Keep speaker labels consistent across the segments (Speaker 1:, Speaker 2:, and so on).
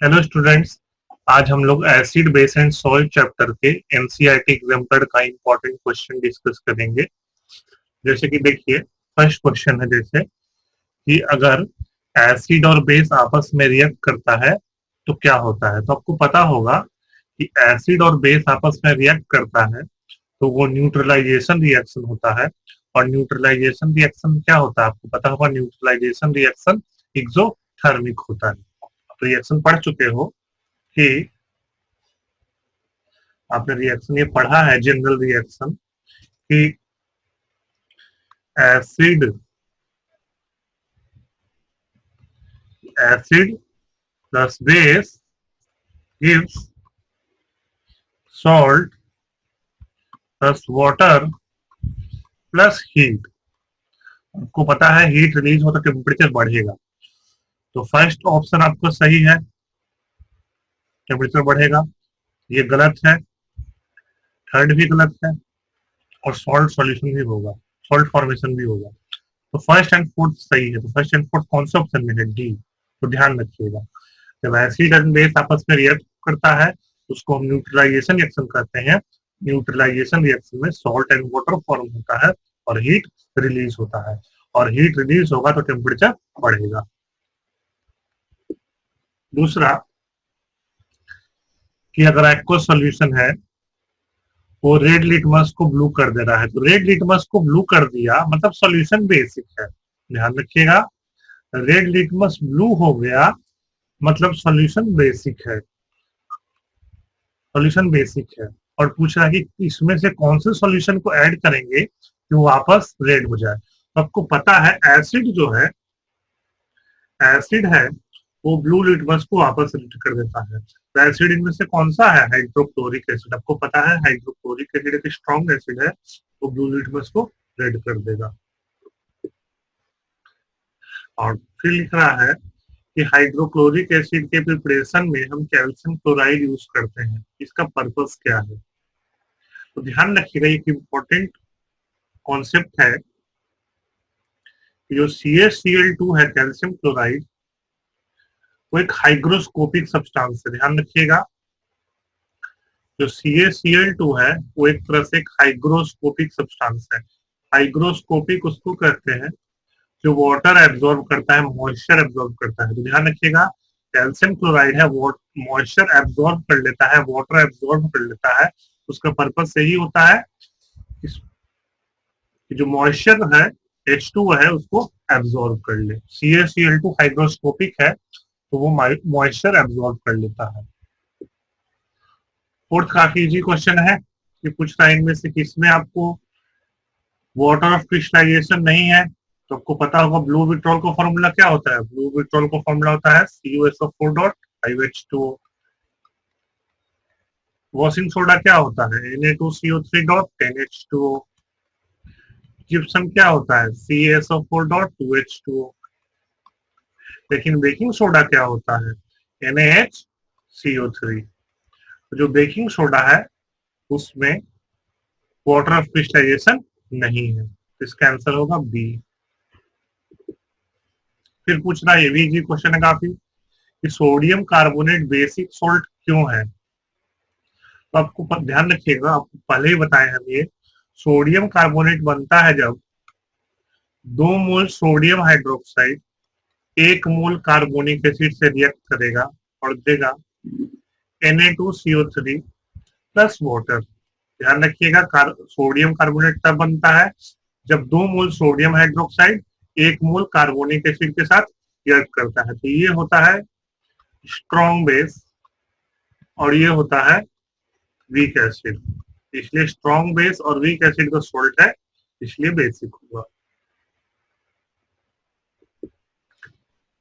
Speaker 1: Hello students. आज हम लोग acid base and soil chapter के एनसीईआरटी एग्जाम्पल का इम्पोर्टेंट क्वेश्चन डिस्कस करेंगे। जैसे कि देखिए, फर्स्ट क्वेश्चन है जैसे कि अगर एसिड और बेस आपस में रिएक्ट करता है तो क्या होता है। तो आपको पता होगा कि एसिड और बेस आपस में रिएक्ट करता है तो वो न्यूट्रलाइजेशन रिएक्शन होता है। और न्यूट्रलाइजेशन रिएक्शन क्या होता है आपको पता होगा। न्यूट्रलाइजेशन रिएक्शन एक्सोथर्मिक होता है। तो रिएक्शन पढ़ चुके हो कि आपने रिएक्शन ये पढ़ा है, जनरल रिएक्शन, कि acid acid plus base gives salt plus water plus heat. आपको पता है हीट रिलीज हो तो टेम्परेचर बढ़ेगा। तो फर्स्ट ऑप्शन आपको सही है, टेम्परेचर बढ़ेगा। ये गलत है, थर्ड भी गलत है, और सॉल्ट सॉल्यूशन भी होगा, सॉल्ट फॉर्मेशन भी होगा। तो फर्स्ट एंड फोर्थ सही है। तो फर्स्ट एंड फोर्थ कौन से ऑप्शन में है? डी। तो ध्यान रखिएगा, जब एसिड एंड बेस आपस में रिएक्ट करता है उसको हम न्यूट्रलाइजेशन रिएक्शन कहते हैं। न्यूट्रलाइजेशन रिएक्शन में सॉल्ट एंड वाटर फॉर्म होता है और हीट रिलीज होता है, और हीट रिलीज होगा तो टेम्परेचर बढ़ेगा। दूसरा, कि अगर एक्वस सॉल्यूशन है वो रेड लिटमस को ब्लू कर दे रहा है, तो रेड लिटमस को ब्लू कर दिया मतलब सॉल्यूशन बेसिक है। ध्यान रखिएगा, रेड लिटमस ब्लू हो गया मतलब सॉल्यूशन बेसिक है। सॉल्यूशन बेसिक है और पूछ रहा है कि इसमें से कौन से सॉल्यूशन को ऐड करेंगे कि वो वापस रेड हो जाए। तो आपको पता है एसिड जो है, एसिड है वो ब्लू लिटमस को वापस रेड कर देता है। तो एसिड इनमें से कौन सा है? Hydrochloric acid. आपको पता है हाइड्रोक्लोरिक एसिड एक स्ट्रॉन्ग एसिड है, वो ब्लू लिटमस को रेड कर देगा। और फिर लिख रहा है कि हाइड्रोक्लोरिक एसिड के प्रिपरेशन में हम कैल्शियम क्लोराइड यूज करते हैं, इसका पर्पस क्या है? तो ध्यान रखिएगा, एक इम्पोर्टेंट कॉन्सेप्ट है कि जो CaCl2 है, कैल्शियम क्लोराइड, वो एक हाइग्रोस्कोपिक सब्सटेंस है। ध्यान रखिएगा, जो CaCl2 है वो एक तरह से एक हाइग्रोस्कोपिक सब्सटेंस है। हाइग्रोस्कोपिक उसको कहते हैं जो वाटर एब्जॉर्ब करता है, मॉइस्चर एब्जॉर्ब करता है। तो ध्यान रखिएगा, कैल्शियम क्लोराइड है वो मॉइस्चर एब्जॉर्ब कर लेता है, वाटर एब्जॉर्ब कर लेता है। उसका पर्पस यही होता है जो मॉइस्चर है, H2 है, उसको एब्जॉर्ब कर ले। CaCl2 हाइग्रोस्कोपिक है तो वो मॉइस्चर एब्जॉर्ब कर लेता है। फोर्थ काफी इजी क्वेश्चन है कि कुछ टाइम में से किसमें आपको वाटर ऑफ क्रिस्टलाइजेशन नहीं है। तो आपको पता होगा ब्लू विट्रॉल का फॉर्मूला क्या होता है। ब्लू विट्रॉल का फॉर्मूला होता है CuSO4 dot IH2O। Washing soda क्या होता है? Na2CO3 dot 10H2O। जिप्सम क्या होता है? CaSO4 dot 2H2O। लेकिन बेकिंग सोडा क्या होता है? NaHCO3। जो बेकिंग सोडा है उसमें वाटर ऑफ क्रिस्टलाइजेशन नहीं है, तो इसका आंसर होगा बी। फिर पूछ रहा है, ये भी इजी क्वेश्चन है काफी, कि सोडियम कार्बोनेट बेसिक सॉल्ट क्यों है। तो आपको ध्यान रखिएगा, आपको पहले ही बताए हम ये, सोडियम कार्बोनेट बनता है जब 2 मोल सोडियम हाइड्रोक्साइड 1 मोल कार्बोनिक एसिड से रिएक्ट करेगा और देगा Na2CO3 प्लस वाटर। ध्यान रखिएगा, सोडियम कार्बोनेट तब बनता है जब 2 मोल सोडियम हाइड्रोक्साइड 1 मोल कार्बोनिक एसिड के साथ रिएक्ट करता है। तो ये होता है स्ट्रॉन्ग बेस और ये होता है वीक एसिड। इसलिए स्ट्रॉन्ग बेस और वीक एसिड का सॉल्ट है, इसलिए बेसिक होगा।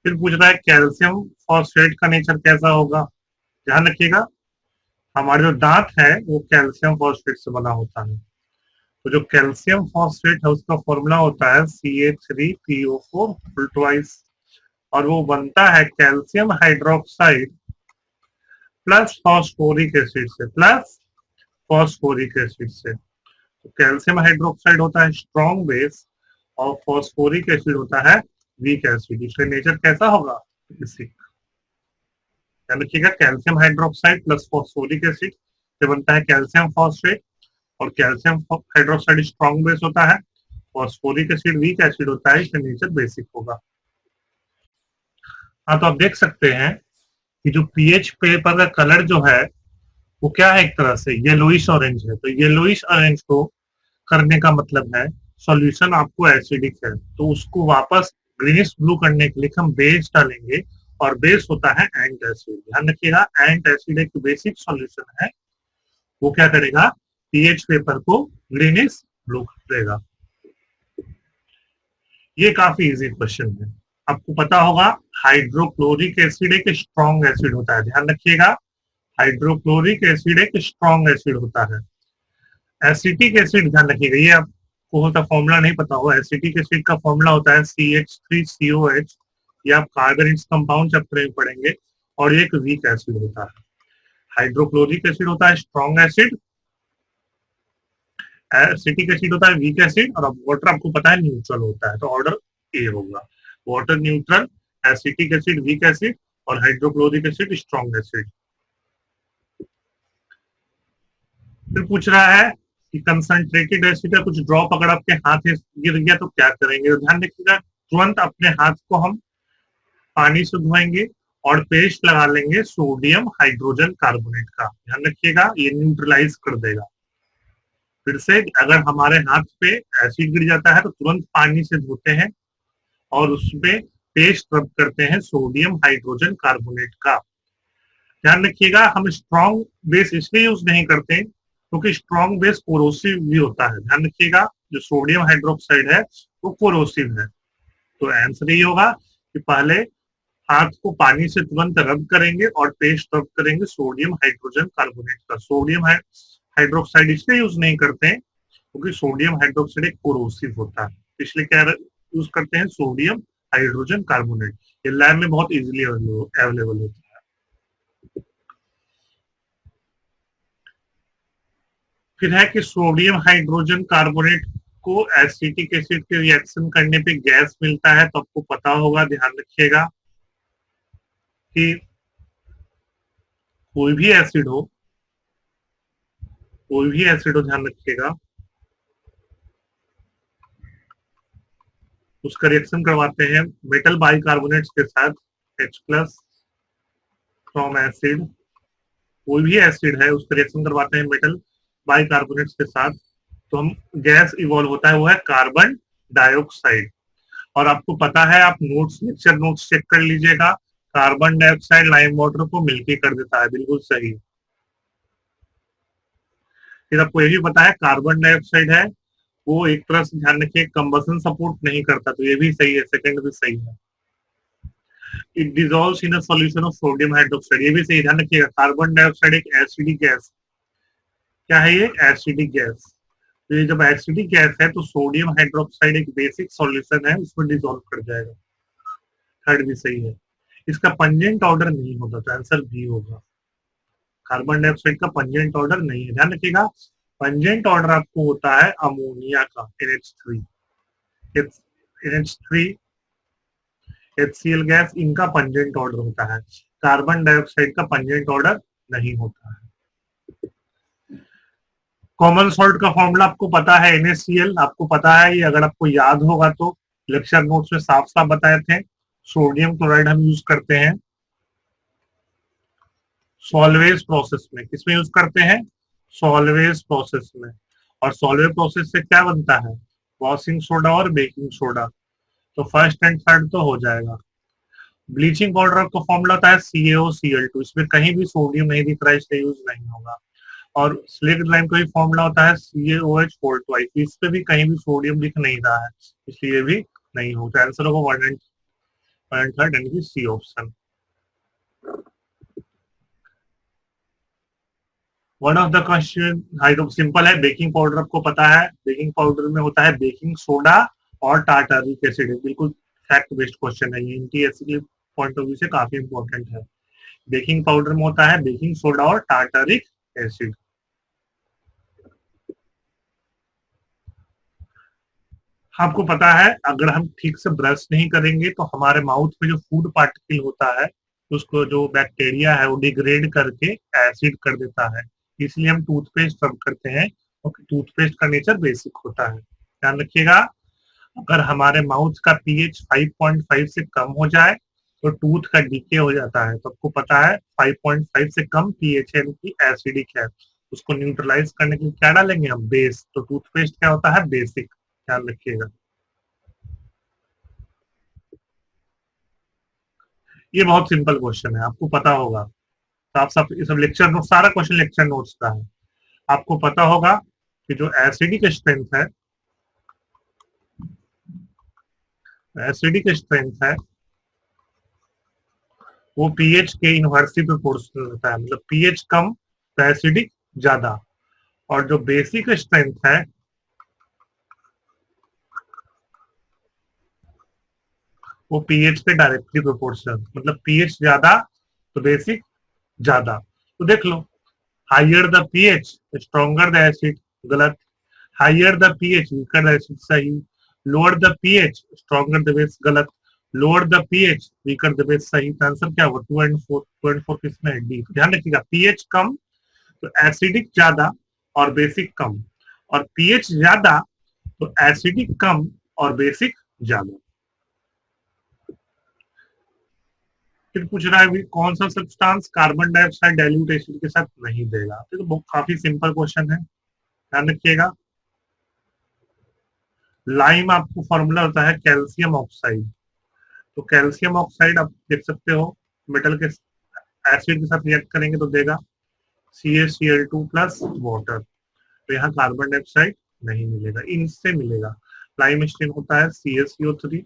Speaker 1: फिर पूछ रहा है कैल्शियम फॉस्फेट का नेचर कैसा होगा। ध्यान रखिएगा, हमारे जो दांत है वो कैल्शियम फॉस्फेट से बना होता है। तो जो कैल्शियम फॉस्फेट है उसका फॉर्मूला होता है CA3PO4 ट्वाइस, और वो बनता है calcium hydroxide plus phosphoric acid से, प्लस फॉस्फोरिक एसिड से। तो कैल्शियम हाइड्रोक्साइड होता है स्ट्रॉन्ग बेस और फॉस्फोरिक एसिड होता है वीक एसिड। इसका नेचर कैसा होगा? बेसिक। ध्यान रखिएगा, calcium hydroxide plus phosphoric acid से बनता है कैल्शियम फॉस्फेट, और कैल्शियम हाइड्रोक्साइड स्ट्रॉन्ग बेस होता है, फॉस्फोरिक एसिड वीक एसिड होता है, इसका नेचर बेसिक होगा। हाँ, तो आप देख सकते हैं कि जो पीएच पेपर का कलर जो है वो क्या है, एक तरह से येलोइश ऑरेंज है। तो येलोइश ऑरेंज को करने का मतलब है सॉल्यूशन आपको एसिडिक है, तो उसको वापस ग्रीनिश ब्लू करने के लिए हम बेस डालेंगे, और बेस होता है एंट एसिड। ध्यान रखिएगा, एंट एसिड एक बेसिक सॉल्यूशन है, वो क्या करेगा, पीएच पेपर को ग्रीनिश ब्लू करेगा। ये काफी इजी क्वेश्चन है। आपको पता होगा हाइड्रोक्लोरिक एसिड एक स्ट्रॉन्ग एसिड होता है, ध्यान रखिएगा, हाइड्रोक्लोरिक एसिड एक स्ट्रॉन्ग एसिड होता है। एसिटिक एसिड ध्यान रखिएगा, ये आपको होता फॉर्मूला नहीं पता होगा, एसिटिक एसिड का फॉर्मूला होता है CH3COH, ये आप कार्बन कंपाउंड चैप्टर में पढ़ेंगे, और ये एक वीक एसिड होता है। हाइड्रोक्लोरिक एसिड होता है स्ट्रॉन्ग एसिड, एसिटिक एसिड होता है वीक एसिड, और वाटर आपको पता है न्यूट्रल होता है, तो ऑर्डर ए होगा, water neutral, acetic acid weak acid, और हाइड्रोक्लोरिक एसिड स्ट्रॉन्ग एसिड। फिर पूछ रहा है कि कंसंट्रेटेड एसिड का कुछ ड्रॉप अगर आपके हाथ में गिर गया तो क्या करेंगे। तो ध्यान रखिएगा, तुरंत अपने हाथ को हम पानी से धोएंगे और पेस्ट लगा लेंगे सोडियम हाइड्रोजन कार्बोनेट का। ध्यान रखिएगा, ये न्यूट्रलाइज कर देगा। फिर से अगर हमारे हाथ पे एसिड गिर जाता है तो तुरंत पानी से धोते हैं और उसमें पेस्ट रब करते हैं सोडियम हाइड्रोजन कार्बोनेट का। ध्यान रखिएगा, हम स्ट्रॉन्ग बेस इसलिए यूज नहीं करते क्योंकि स्ट्रॉन्ग बेस कोरोसिव भी होता है। ध्यान रखिएगा, जो सोडियम हाइड्रोक्साइड है वो कोरोसिव है। तो आंसर ये होगा कि पहले हाथ को पानी से तुरंत रब करेंगे और पेस्ट रब करेंगे सोडियम हाइड्रोजन कार्बोनेट का। सोडियम हाइड्रोक्साइड इसलिए यूज नहीं करते हैं क्योंकि सोडियम हाइड्रोक्साइड एक कोरोसिव होता है, इसलिए क्या यूज करते हैं, सोडियम हाइड्रोजन कार्बोनेट। ये लैब में बहुत इजीली अवेलेबल होता है। फिर है कि सोडियम हाइड्रोजन कार्बोनेट को एसिटिक एसिड के रिएक्शन करने पे गैस मिलता है, तो आपको पता होगा, ध्यान रखिएगा कि कोई भी एसिड हो, कोई भी एसिड हो, ध्यान रखिएगा, उसका रिएक्शन करवाते हैं मेटल बाइकार्बोनेट्स के साथ, H+ फ्रॉम एसिड। कोई भी एसिड है उसका रिएक्शन करवाते हैं मेटल बाइकार्बोनेट्स के साथ, तो हम गैस इवॉल्व होता है, वो है कार्बन डाइऑक्साइड। और आपको पता है, आप नोट्स, लेक्चर नोट्स चेक कर लीजिएगा, कार्बन डाइऑक्साइड लाइम वाटर को मिलके कर देता है, बिल्कुल सही। फिर आपको ये भी पता है कार्बन डाइऑक्साइड है वो एक तरह से, ध्यान रखिए, कंबसन सपोर्ट नहीं करता, तो ये भी सही है, सेकंड भी सही है। It dissolves in a solution of sodium hydroxide, ये भी सही। ध्यान रखिएगा, कार्बन डाइऑक्साइड एक एसिडिक गैस, क्या है ये, एसिडिक गैस। तो ये जब एसिडिक गैस है तो सोडियम हाइड्रोक्साइड एक बेसिक सॉल्यूशन है, उसमें डिजोल्व कर जाएगा। थर्ड भी सही है। इसका पंजेंट ऑर्डर नहीं होता, तो आंसर बी होगा, कार्बन डाइऑक्साइड का पंजेंट ऑर्डर नहीं है। ध्यान रखिएगा, पंजेंट ऑर्डर आपको होता है अमोनिया का, NH3, NH3, HCl गैस, इनका पंजेंट ऑर्डर होता है, कार्बन डाइऑक्साइड का पंजेंट ऑर्डर नहीं होता है। कॉमन सॉल्ट का फॉर्मूला आपको पता है, NaCl, आपको पता है ये, अगर आपको याद होगा तो लेक्चर नोट्स में साफ साफ बताए थे। सोडियम क्लोराइड हम यूज करते हैं सॉल्वेज प्रोसेस में, किसमें यूज करते हैं, सॉल्वेज प्रोसेस में। और सॉल्वेज प्रोसेस से क्या बनता है, वॉशिंग सोडा और बेकिंग सोडा, तो फर्स्ट एंड थर्ड तो हो जाएगा। ब्लीचिंग पाउडर का फॉर्मूला होता है CaOCl2, इसमें कहीं भी सोडियम नहीं दिख रहा है, इसलिए यूज नहीं होगा। और स्लिक्ड लाइम का भी फॉर्मूला होता है CaOH4 ट्वाइस, इस पे भी कहीं भी सोडियम दिख नहीं रहा है, इसलिए भी नहीं होता। आंसर होगा 1 एंड थर्ड, यानी कि C option. One of the question hydro simple है, बेकिंग पाउडर आपको पता है, बेकिंग पाउडर में होता है बेकिंग सोडा और टार्टारिक एसिड, बिल्कुल फैक्ट बेस्ड क्वेश्चन है ये, इनकी एसिड पॉइंट ऑफ व्यू से काफी इंपॉर्टेंट है। बेकिंग पाउडर में होता है बेकिंग सोडा और टार्टारिक एसिड। आपको पता है, अगर हम ठीक से ब्रश नहीं करेंगे तो हमारे माउथ में जो फूड पार्टिकल होता है उसको जो बैक्टीरिया है वो डिग्रेड करके एसिड कर देता है। इसलिए हम टूथपेस्ट सर्व करते हैं क्योंकि टूथपेस्ट का नेचर बेसिक होता है। ध्यान रखिएगा, अगर हमारे माउथ का पीएच 5.5 से कम हो जाए तो टूथ का डीके हो जाता है। तो आपको पता है 5.5 से कम पीएच यानी कि एसिडिक है, उसको न्यूट्रलाइज करने के लिए क्या डालेंगे हम? बेस। तो टूथपेस्ट क्या होता है? बेसिक। ध्यान रखिएगा। ये बहुत सिंपल क्वेश्चन है, आपको पता होगा। साफ साफ ये सब लेक्चर नोट, सारा क्वेश्चन लेक्चर नोट्स का है। आपको पता होगा कि जो एसिडिक स्ट्रेंथ है, एसिडिक स्ट्रेंथ है वो पीएच के इनवर्सली प्रोपोर्शनल होता है। मतलब पीएच कम तो एसिडिक ज्यादा, और जो बेसिक स्ट्रेंथ है वो पीएच के डायरेक्टली प्रोपोर्शनल। मतलब पीएच ज्यादा तो बेसिक ज्यादा। तो देख लो, higher the pH stronger the acid, गलत। Higher the pH weaker the acid, सही। Lower the pH stronger the base, गलत। Lower the pH weaker the base, सही। आंसर क्या होगा? 2 एंड 4। 2 एंड 4 किसमें है? डी। ध्यान रखिएगा, पीएच कम तो एसिडिक ज्यादा और बेसिक कम, और पीएच ज्यादा तो एसिडिक कम और बेसिक ज्यादा। फिर पूछ रहा है कौन सा substance carbon dioxide dilute acid के साथ नहीं देगा। तो काफी सिंपल क्वेश्चन है, ध्यान रखिएगा। लाइम आपको फॉर्मूला होता है कैल्शियम ऑक्साइड। तो कैल्शियम ऑक्साइड आप देख सकते हो मेटल के एसिड के साथ रिएक्ट करेंगे तो देगा CaCl2 प्लस वाटर। तो यहाँ कार्बन डाइऑक्साइड नहीं मिलेगा, इनसे मिलेगा। लाइम स्टेन होता है CaCO3,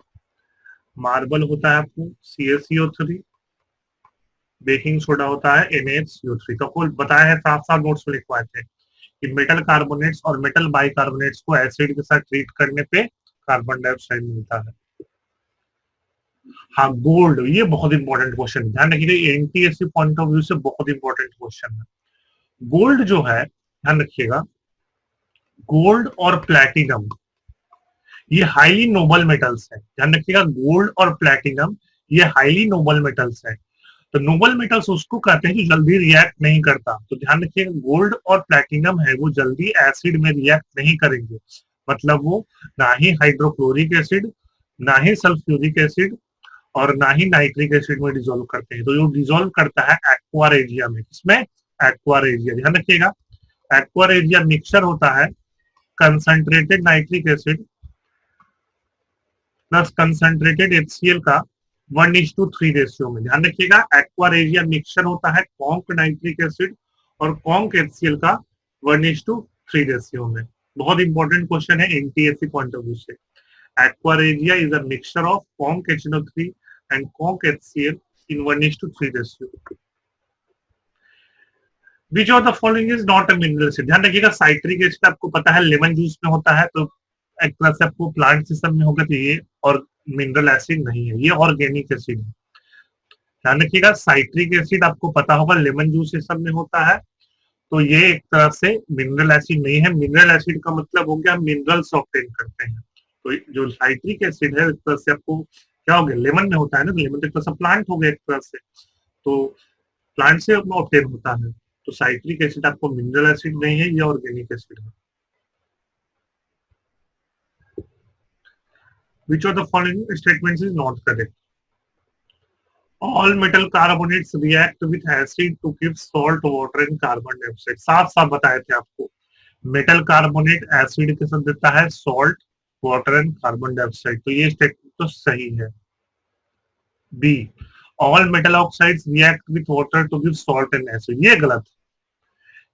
Speaker 1: मार्बल होता है आपको CaCO3, बेकिंग सोडा होता है NaCO3। तो आपको बताया है, साफ साफ नोट्स में लिखवाए थे कि मेटल कार्बोनेट्स और मेटल बाइकार्बोनेट्स को एसिड के साथ ट्रीट करने पे कार्बन डाइऑक्साइड मिलता है। हाँ, गोल्ड, ये बहुत इंपॉर्टेंट क्वेश्चन, ध्यान रखिएगा, एनटीएससी पॉइंट ऑफ व्यू से बहुत इंपॉर्टेंट क्वेश्चन है। गोल्ड जो है, ध्यान रखिएगा, गोल्ड और प्लैटिनम ये हाईली नोबल मेटल्स है। ध्यान रखिएगा, गोल्ड और प्लैटिनम ये हाईली नोबल मेटल्स है। तो नोबल मेटल्स उसको कहते हैं जो जल्दी रिएक्ट नहीं करता। तो ध्यान रखिएगा, गोल्ड और प्लैटिनम है वो जल्दी एसिड में रिएक्ट नहीं करेंगे। मतलब वो ना ही हाइड्रोक्लोरिक एसिड, ना ही सल्फ्यूरिक एसिड, और ना ही नाइट्रिक एसिड में डिजोल्व करते हैं। तो जो डिजोल्व करता है एक्वा रेजिया में, किसमें? Aqua regia. ध्यान रखिएगा, एक्वा रेजिया मिक्सचर होता है concentrated nitric acid plus concentrated HCl का 1:3 रेशियो में। ध्यान रखिएगा, एक्वा रेजिया मिक्सचर होता है कॉन्क नाइट्रिक एसिड और कॉन्क HCl का 1:3 रेशियो में। बहुत इंपॉर्टेंट क्वेश्चन है एनटीएससी पॉइंट ऑफ व्यू से। Aqua regia is a mixture of conc HNO3 and conc HCl in 1:3 ratio. Which of the following is not a mineral acid? ध्यान रखिएगा, citric acid आपको पता है lemon juice में होता है, तो एक तरह से आपको प्लांट सिस्टम में होगा, तो ये और मिनरल एसिड नहीं है, ये ऑर्गेनिक एसिड है। ध्यान रखिएगा, साइट्रिक एसिड आपको पता होगा लेमन जूस सिस्टम में होता है, तो ये एक तरह से मिनरल एसिड नहीं है। मिनरल एसिड का मतलब हो गया मिनरल्स ऑब्टेन करते हैं। तो जो साइट्रिक एसिड है, एक तरह से आपको क्या हो गया, लेमन में होता है ना, तो लेमन तो एक तरह से प्लांट हो गया एक तरह से, तो प्लांट से ऑब्टेन होता है। तो साइट्रिक एसिड आपको मिनरल एसिड नहीं है, ये ऑर्गेनिक एसिड है। Which of the following statements is not correct? All metal carbonates react with acid to give salt water and carbon dioxide. साफ साफ बताए थे आपको, मेटल कार्बोनेट एसिड के साथ देता है salt water and carbon dioxide. तो ये स्टेटमेंट तो सही है। B, all metal oxides react with water to give salt and acid, ये गलत।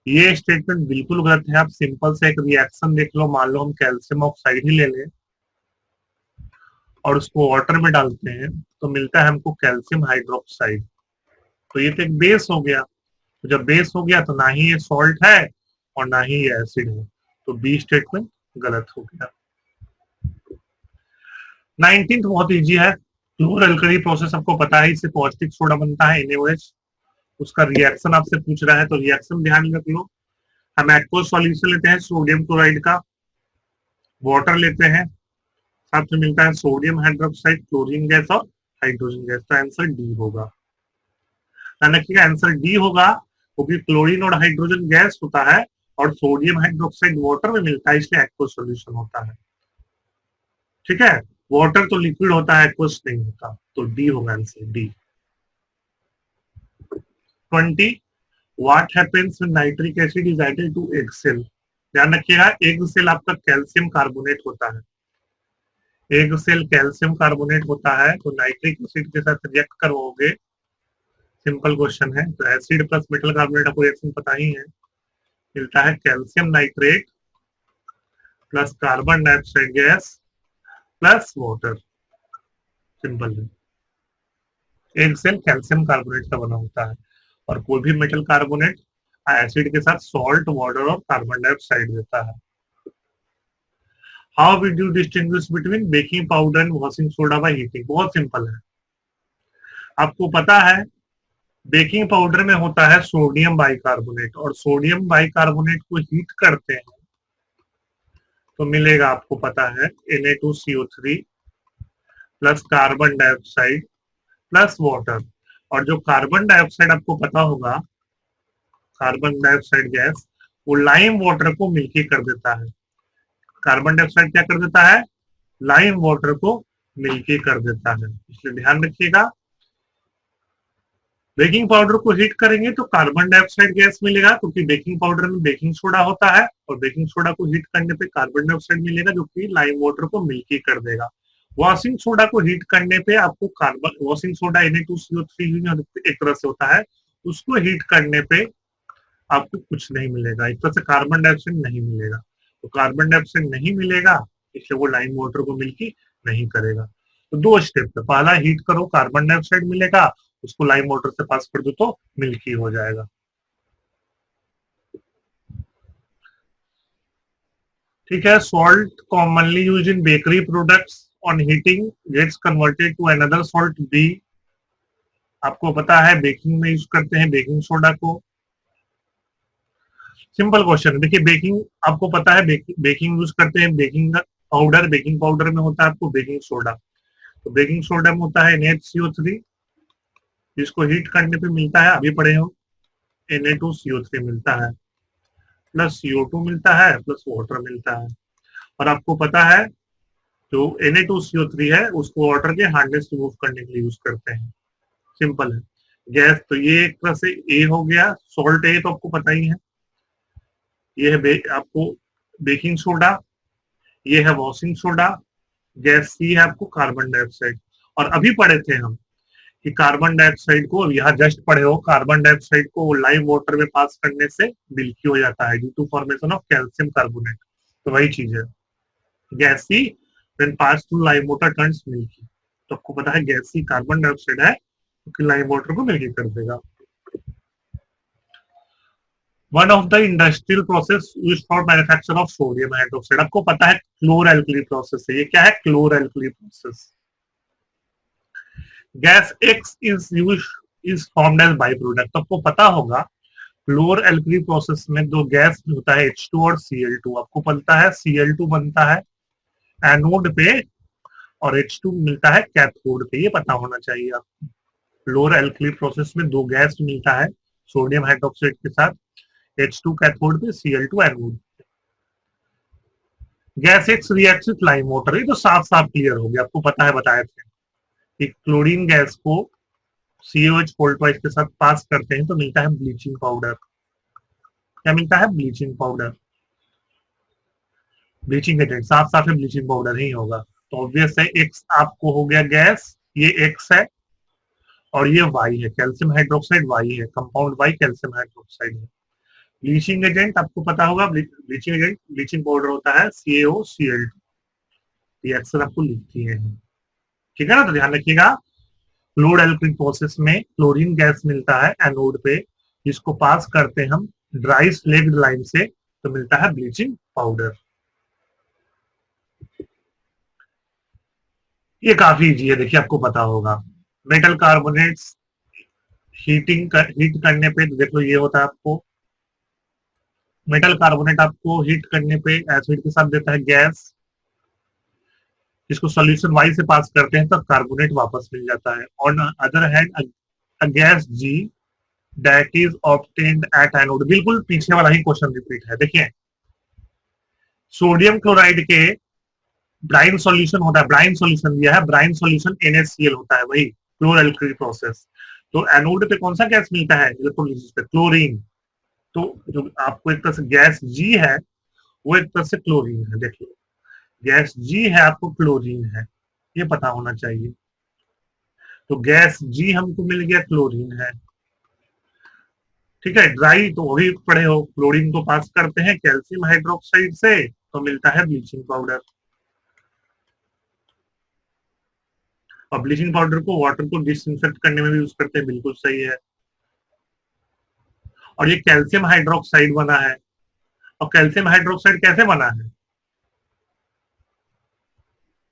Speaker 1: ये स्टेटमेंट बिल्कुल गलत है। आप सिंपल से एक रिएक्शन देख लो, मान लो हम कैल्शियम ऑक्साइड ही ले लें और उसको वाटर में डालते हैं तो मिलता है हमको कैल्शियम हाइड्रोक्साइड। तो ये तो एक बेस हो गया। तो जब बेस हो गया तो ना ही ये सॉल्ट है और ना ही ये एसिड है, तो बी स्टेटमेंट गलत हो गया। 19th बहुत इजी है, क्लोर अल्कली प्रोसेस आपको पता है, इससे पॉजिटिव सोडा बनता है NaOH। उसका रिएक्शन आपसे पूछ रहा है, तो रिएक्शन ध्यान में रख लो। हम एक्वस सॉल्यूशन लेते हैं सोडियम क्लोराइड का, वाटर लेते हैं, साथ में मिलता है सोडियम हाइड्रोक्साइड, क्लोरीन गैस और हाइड्रोजन गैस। तो आंसर डी होगा। ध्यान रखिएगा आंसर डी होगा, क्योंकि क्लोरीन और हाइड्रोजन गैस होता है और सोडियम हाइड्रोक्साइड वाटर में मिलता है, इसलिए एक्वस सॉल्यूशन होता है। ठीक है, वाटर तो लिक्विड होता है, एक्वस नहीं होता, तो डी होगा answer D. 20 what happens when nitric acid is added to egg shell. ध्यान रखिएगा एग सेल आपका कैल्शियम कार्बोनेट होता है, एग सेल कैल्शियम कार्बोनेट होता है, तो नाइट्रिक एसिड के साथ रिएक्ट करोगे, सिंपल क्वेश्चन है, तो एसिड प्लस मेटल कार्बोनेट आपको रिएक्शन पता ही है, मिलता है calcium nitrate plus carbon dioxide gas plus water, simple है। एग सेल कैल्शियम कार्बोनेट का बना होता है और कोई भी मेटल कार्बोनेट एसिड के साथ सॉल्ट, वाटर और कार्बन डाइऑक्साइड देता है। How would you distinguish between baking powder and washing soda by heating? बहुत सिंपल है, आपको पता है बेकिंग पाउडर में होता है सोडियम बाइकार्बोनेट, और सोडियम बाइकार्बोनेट को हीट करते हैं तो मिलेगा, आपको पता है Na2CO3 plus carbon dioxide plus water, और जो कार्बन डाइऑक्साइड आपको पता होगा, कार्बन डाइऑक्साइड गैस, वो लाइम वाटर को मिल्की कर देता है। कार्बन डाइऑक्साइड क्या कर देता है? लाइम वाटर को मिल्की कर देता है, इसलिए ध्यान रखिएगा बेकिंग पाउडर को हीट करेंगे तो कार्बन डाइऑक्साइड गैस मिलेगा, क्योंकि बेकिंग पाउडर में बेकिंग सोडा होता है, और बेकिंग सोडा को हीट करने पे कार्बन डाइऑक्साइड मिलेगा जो कि लाइम वाटर को मिल्की कर देगा। वॉशिंग सोडा को हीट करने पे आपको कार्बन, वॉशिंग सोडा Na2CO3 एक तरह से होता है, उसको हीट करने पे आपको कुछ नहीं मिलेगा, एक तरह से कार्बन डाइऑक्साइड नहीं मिलेगा, तो कार्बन डाइऑक्साइड नहीं मिलेगा इसलिए वो लाइम वाटर को मिल्की नहीं करेगा। तो दो स्टेप है, पहला हीट करो कार्बन डाइऑक्साइड मिलेगा, उसको लाइम वाटर से पास कर दो तो मिल्की हो जाएगा। ठीक है, salt commonly use in bakery products on heating gets converted to another salt B. आपको पता है बेकिंग में यूज करते हैं बेकिंग सोडा को, सिंपल क्वेश्चन। देखिए बेकिंग आपको पता है बेकिंग यूज करते हैं बेकिंग पाउडर, बेकिंग पाउडर में होता है आपको बेकिंग सोडा, तो बेकिंग सोडा में होता है NaHCO3, जिसको हीट करने पे मिलता है, अभी पढ़े हो, Na2CO3 मिलता है प्लस CO2 मिलता है प्लस वाटर मिलता है, और आपको पता है जो Na2CO3 है उसको वाटर के हार्डनेस रिमूव करने के लिए यूज करते हैं, सिंपल है। गैस तो ये एक तरह से ए हो गया, सॉल्ट ए तो आपको पता ही है, ये है आपको बेकिंग सोडा, ये है वॉशिंग सोडा, गैस सी है आपको कार्बन डाइऑक्साइड। और अभी पढ़े थे हम कि कार्बन डाइऑक्साइड को, यहाँ जस्ट पढ़े हो, कार्बन डाइऑक्साइड को लाइम वाटर में पास करने से मिल्की हो जाता है due to formation of calcium carbonate, तो वही चीज है, gassy when pass through lime water turns milky, तो आपको पता है गैसी कार्बन डाइऑक्साइड है क्योंकि लाइम वाटर को मिल्की कर देगा। One of the industrial process used for manufacture of sodium hydroxide, आपको पता है क्लोर एल्कली प्रोसेस है, ये क्या है? Chlor alkali process. Gas X is formed as by product, आपको पता होगा क्लोर एल्कली प्रोसेस में दो गैस होता है H2 और Cl2, आपको पता है Cl2 बनता है एनोड पे और H2 मिलता है कैथोड पे, ये पता होना चाहिए आपको। क्लोर एल्कली प्रोसेस में दो गैस मिलता है सोडियम हाइड्रोक्साइड के साथ, H2 कैथोड पे, Cl2 anode. Gas X reacts with lime water, ये तो साफ साफ क्लियर हो गया, आपको पता है, बताए थे कि क्लोरीन गैस को COH फोल्टवाइज के साथ पास करते हैं तो मिलता है ब्लीचिंग पाउडर। क्या मिलता है? ब्लीचिंग पाउडर, ब्लीचिंग एजेंट, साफ साफ है ब्लीचिंग पाउडर ही होगा, तो ऑब्वियस है X आपको हो गया गैस, ये X है और ये Y है, कैल्शियम हाइड्रोक्साइड Y है, कंपाउंड Y कैल्शियम हाइड्रोक्साइड है। ब्लीचिंग एजेंट आपको पता होगा, ब्लीचिंग एजेंट ब्लीचिंग पाउडर होता है CaOCl2, रिएक्शन आपको लिख दिए हैं, ठीक है ना, तो ध्यान रखिएगा। क्लोर एल्कली प्रोसेस में क्लोरीन गैस मिलता है एनोड पे, जिसको पास करते हम ड्राई स्लेग्ड लाइम से तो मिलता है ब्लीचिंग पाउडर। ये काफी इजी है, देखिए आपको पता होगा, मेटल कार्बोनेट्स हीट करने पे, तो देख लो ये होता है आपको मेटल कार्बोनेट, आपको हीट करने पे एसिड के साथ देता है गैस, जिसको सोल्यूशन वाई से पास करते हैं तब कार्बोनेट वापस मिल जाता है। On other hand gas G that is obtained at anode, बिल्कुल पीछे वाला ही क्वेश्चन रिपीट है। देखिए सोडियम क्लोराइड के ब्राइन सॉल्यूशन होता है, ब्राइन सॉल्यूशन दिया है, ब्राइन सॉल्यूशन NaCl होता है, वही क्लोरल्किल प्रोसेस। तो एनोड पे कौन सा गैस मिलता है इलेक्ट्रोलिसिस पे? क्लोरीन। तो जो आपको एक तरह से गैस जी है वो एक तरह से क्लोरीन है। देखिए गैस जी है आपको क्लोरीन है, ये पता होना चाहिए। तो गैस जी हमको मिल गया क्लोरीन है, ठीक है। ड्राई तो वही पढ़े हो, क्लोरीन को पास करते हैं कैल्शियम हाइड्रोक्साइड से तो मिलता है ब्लीचिंग पाउडर। और ब्लीचिंग पाउडर को वाटर को डिसइंफेक्ट करने में भी यूज करते हैं, बिल्कुल सही है। और ये कैल्शियम हाइड्रोक्साइड बना है, और कैल्शियम हाइड्रोक्साइड कैसे बना है?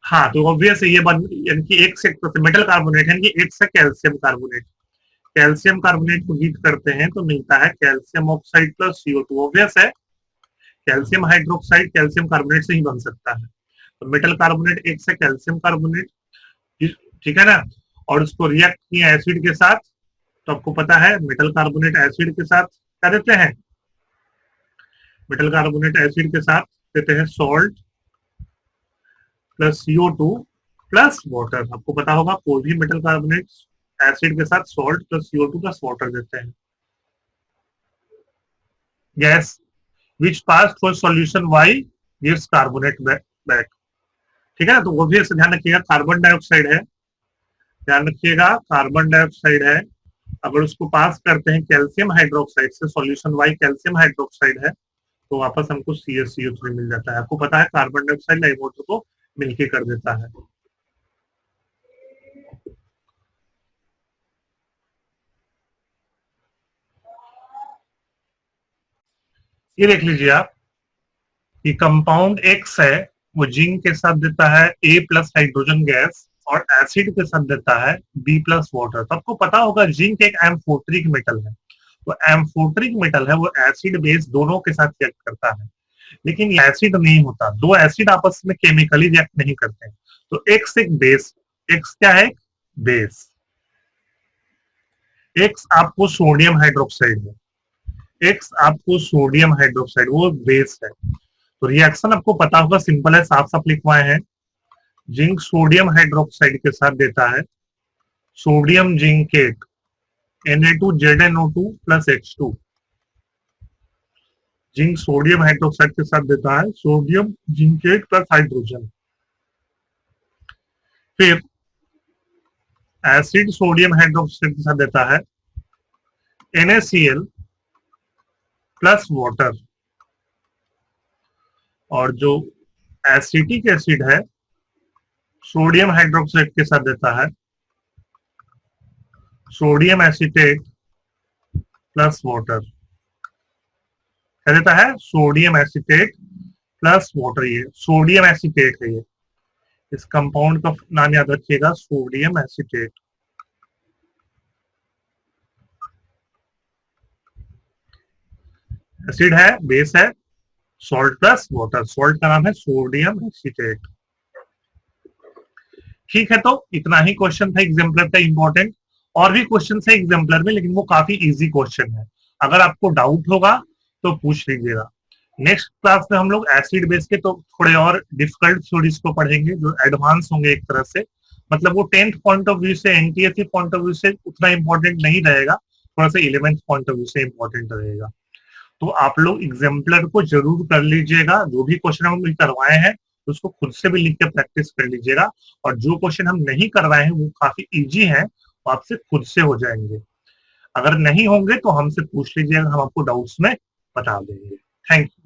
Speaker 1: हाँ तो ऑब्वियस है ये बन, यानी कि एक से मेटल कार्बोनेट यानी कि एक से कैल्शियम कार्बोनेट, कैल्शियम कार्बोनेट को हीट करते हैं तो मिलता है calcium oxide plus CO2। Obvious है कैल्शियम हाइड्रोक्साइड कैल्शियम कार्बोनेट से ही बन सकता है। तो मेटल कार्बोनेट एक से कैल्शियम कार्बोनेट, ठीक है ना, और उसको रिएक्ट किया एसिड के साथ, तो आपको पता है मेटल कार्बोनेट एसिड के साथ क्या देते हैं? मेटल कार्बोनेट एसिड के साथ देते हैं salt plus CO2 plus water. आपको पता होगा कोई भी मेटल कार्बोनेट एसिड के साथ salt plus CO2 plus water देते हैं। Gas which pass for solution Y gives carbonate back, ठीक है ना। तो ऑब्वियस ध्यान रखिएगा कार्बन डाइऑक्साइड है, ध्यान रखिएगा कार्बन डाइऑक्साइड है, अगर उसको पास करते हैं कैल्शियम हाइड्रोक्साइड से, सॉल्यूशन Y कैल्शियम हाइड्रोक्साइड है, तो वापस हमको CaCO3 मिल जाता है। आपको पता है कार्बन डाइऑक्साइड लाइव वाटर को मिलके कर देता है। ये देख लीजिए आप कि कंपाउंड X है वो जिंक के साथ देता है A प्लस हाइड्रोजन गैस, और एसिड के साथ देता है B प्लस वाटर। तो आपको पता होगा जिंक एक एम्फोटरिक मेटल है, तो एम्फोटरिक मेटल है वो एसिड बेस दोनों के साथ रिएक्ट करता है, लेकिन ये एसिड नहीं होता, दो एसिड आपस में केमिकली रिएक्ट नहीं करते हैं। तो X एक बेस, X क्या है? बेस। X आपको सोडियम हाइड्रोक्साइड है, X आपको सोडियम हाइड्रोक्साइड वो बेस है। तो रिएक्शन आपको पता होगा, सिंपल है, साफ साफ लिखवाए हैं। जिंक सोडियम हाइड्रोक्साइड के साथ देता है sodium zincate Na2ZnO2 plus H2। Zinc sodium hydroxide के साथ देता है सोडियम जिंकेट प्लस हाइड्रोजन। फिर एसिड सोडियम हाइड्रोक्साइड के साथ देता है NaCl प्लस वाटर। और जो एसिटिक एसिड है सोडियम हाइड्रोक्साइड के साथ देता है सोडियम एसीटेट प्लस वाटर। क्या देता है? Sodium acetate plus water. ये सोडियम एसीटेट है, ये इस कंपाउंड का नाम याद रखिएगा, सोडियम एसीटेट। एसिड है, बेस है, सॉल्ट प्लस वाटर, सॉल्ट का नाम है सोडियम एसीटेट। ठीक है, तो इतना ही क्वेश्चन था एग्जाम्पलर का इंपॉर्टेंट। और भी क्वेश्चन है एग्जाम्पलर में, लेकिन वो काफी इजी क्वेश्चन है। अगर आपको डाउट होगा तो पूछ लीजिएगा। नेक्स्ट क्लास में हम लोग एसिड बेस के तो थोड़े और डिफिकल्ट थ्योरीज को पढ़ेंगे जो एडवांस होंगे एक तरह से, मतलब वो 10th पॉइंट ऑफ व्यू से, NTSC पॉइंट ऑफ व्यू से उतना इंपॉर्टेंट नहीं रहेगा, थोड़ा सा 11th पॉइंट ऑफ व्यू से इंपॉर्टेंट रहेगा। तो आप लोग एग्जाम्पलर को जरूर कर लीजिएगा, जो भी क्वेश्चन हम करवाए हैं उसको खुद से भी लिख के प्रैक्टिस कर लीजिएगा, और जो क्वेश्चन हम नहीं करवाए हैं वो काफी इजी है, वो आपसे खुद से हो जाएंगे। अगर नहीं होंगे तो हमसे पूछ लीजिएगा, हम आपको डाउट्स में बता देंगे। Thank you.